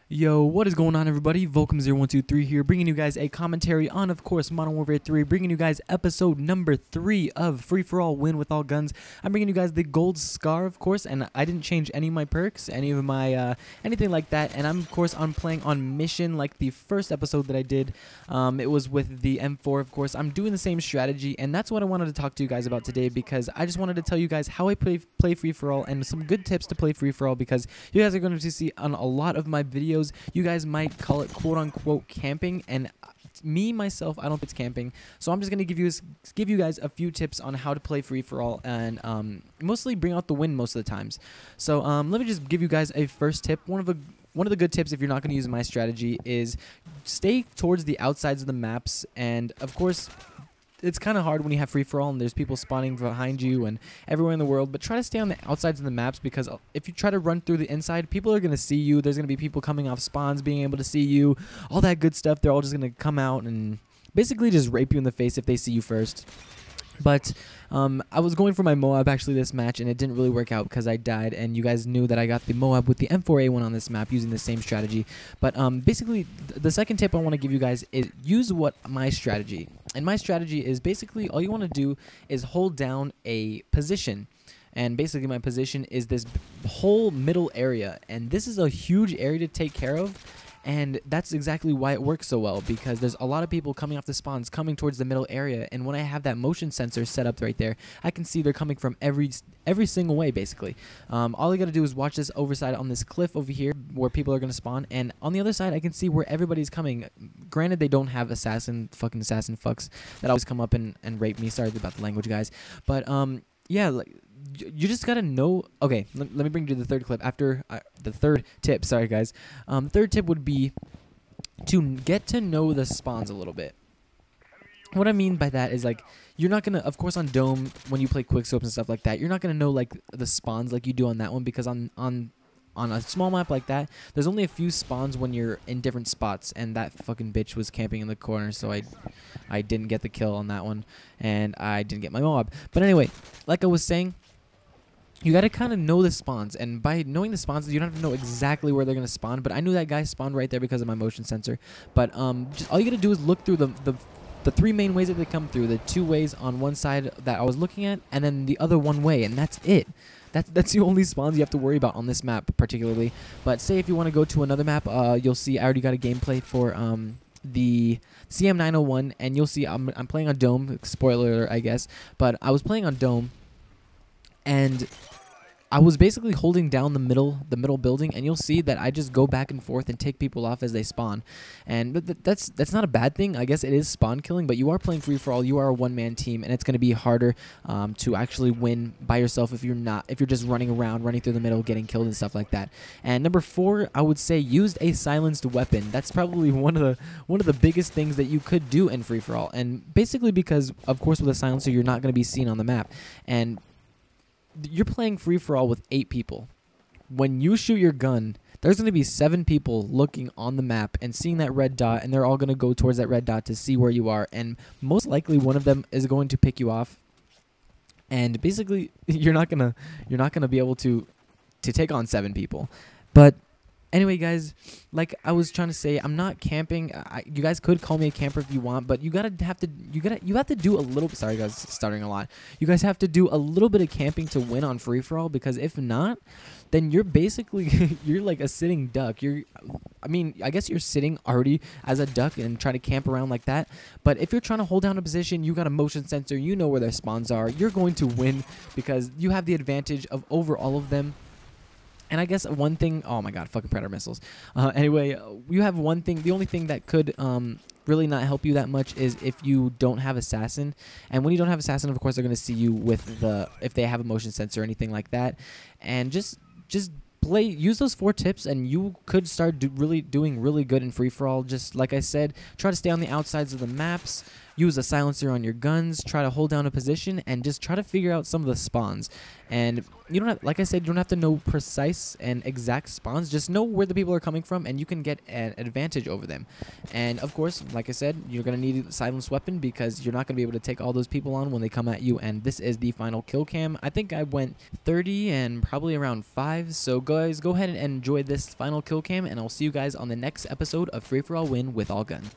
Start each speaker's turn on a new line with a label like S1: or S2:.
S1: Yo, what is going on, everybody? Volcom0123 here, bringing you guys a commentary on, of course, Modern Warfare 3, bringing you guys episode number 3 of Free-for-All Win with all guns. I'm bringing you guys the gold scar, of course, and I didn't change any of my perks, any of my, anything like that, and I'm playing on mission like the first episode that I did. It was with the M4, of course. I'm doing the same strategy, and that's what I wanted to talk to you guys about today, because I just wanted to tell you guys how I play Free-for-All, and some good tips to play Free-for-All, because you guys are going to see on a lot of my videos, you guys might call it quote-unquote camping, and myself, I don't think it's camping. So I'm just going to give you guys a few tips on how to play free-for-all, and mostly bring out the win most of the times. So let me just give you guys a first tip. One of the good tips, if you're not going to use my strategy, is stay towards the outsides of the maps. And of course, it's kind of hard when you have free-for-all and there's people spawning behind you and everywhere in the world, but try to stay on the outsides of the maps, because if you try to run through the inside, people are going to see you. There's going to be people coming off spawns being able to see you, all that good stuff. They're all just going to come out and basically just rape you in the face if they see you first. But I was going for my Moab actually this match, and it didn't really work out because I died, and you guys knew that I got the Moab with the M4A1 on this map using the same strategy. But basically, the second tip I want to give you guys is use my strategy. And my strategy is basically all you want to do is hold down a position. And basically my position is this whole middle area, and this is a huge area to take care of. And that's exactly why it works so well, because there's a lot of people coming off the spawns, coming towards the middle area, and when I have that motion sensor set up right there, I can see they're coming from every single way, basically. All I gotta do is watch this overside on this cliff over here, where people are gonna spawn, and on the other side, I can see where everybody's coming. Granted, they don't have fucking assassin fucks that always come up and rape me. Sorry about the language, guys. But, yeah, like, you just gotta know. Okay, let me bring you to the third clip after the third tip. Sorry, guys. The third tip would be to get to know the spawns a little bit. What I mean by that is, like, you're not gonna, of course, on Dome when you play quickscopes and stuff like that, you're not gonna know like the spawns like you do on that one, because on a small map like that, there's only a few spawns when you're in different spots, and that fucking bitch was camping in the corner, so I didn't get the kill on that one, and I didn't get my Moab. But anyway, like I was saying, you gotta kind of know the spawns, and by knowing the spawns, you don't have to know exactly where they're gonna spawn. But I knew that guy spawned right there because of my motion sensor. But just all you gotta do is look through the three main ways that they come through, the two ways on one side that I was looking at, and then the other one way, and that's it. That's the only spawns you have to worry about on this map particularly. But say if you want to go to another map, you'll see I already got a gameplay for the CM901, and you'll see I'm playing on Dome. Spoiler alert, I guess. But I was playing on Dome, and I was basically holding down the middle building, and you'll see that I just go back and forth and take people off as they spawn. And that's not a bad thing. I guess it is spawn killing, but you are playing free for all. You are a one-man team, and it's going to be harder to actually win by yourself if you're just running around, running through the middle, getting killed and stuff like that. And number 4, I would say use a silenced weapon. That's probably one of the biggest things that you could do in free for all. And basically because, of course, with a silencer, you're not going to be seen on the map. And you're playing free-for-all with 8 people. When you shoot your gun, there's going to be 7 people looking on the map and seeing that red dot, and they're all going to go towards that red dot to see where you are, and most likely one of them is going to pick you off. And basically, you're not gonna be able to take on 7 people. But anyway, guys, like I was trying to say, I'm not camping. You guys could call me a camper if you want, but you have to do a little. Sorry, guys, stuttering a lot. You guys have to do a little bit of camping to win on free for all, because if not, then you're basically you're like a sitting duck. I guess you're sitting already as a duck and trying to camp around like that. But if you're trying to hold down a position, you got a motion sensor, you know where their spawns are. You're going to win because you have the advantage over all of them. And I guess one thing, oh my god, fucking Predator missiles. Anyway, you have one thing, the only thing that could really not help you that much is if you don't have Assassin. And when you don't have Assassin, of course, they're going to see you with if they have a motion sensor or anything like that. And just use those 4 tips, and you could start doing really good in free-for-all. Just like I said, try to stay on the outsides of the maps. use a silencer on your guns, try to hold down a position, and just try to figure out some of the spawns. And you don't have, like I said, you don't have to know precise and exact spawns. Just know where the people are coming from, and you can get an advantage over them. And of course, like I said, you're gonna need a silenced weapon because you're not gonna be able to take all those people on when they come at you. And this is the final kill cam. I think I went 30 and probably around 5. So guys, go ahead and enjoy this final kill cam, and I'll see you guys on the next episode of Free for All Win with All Guns.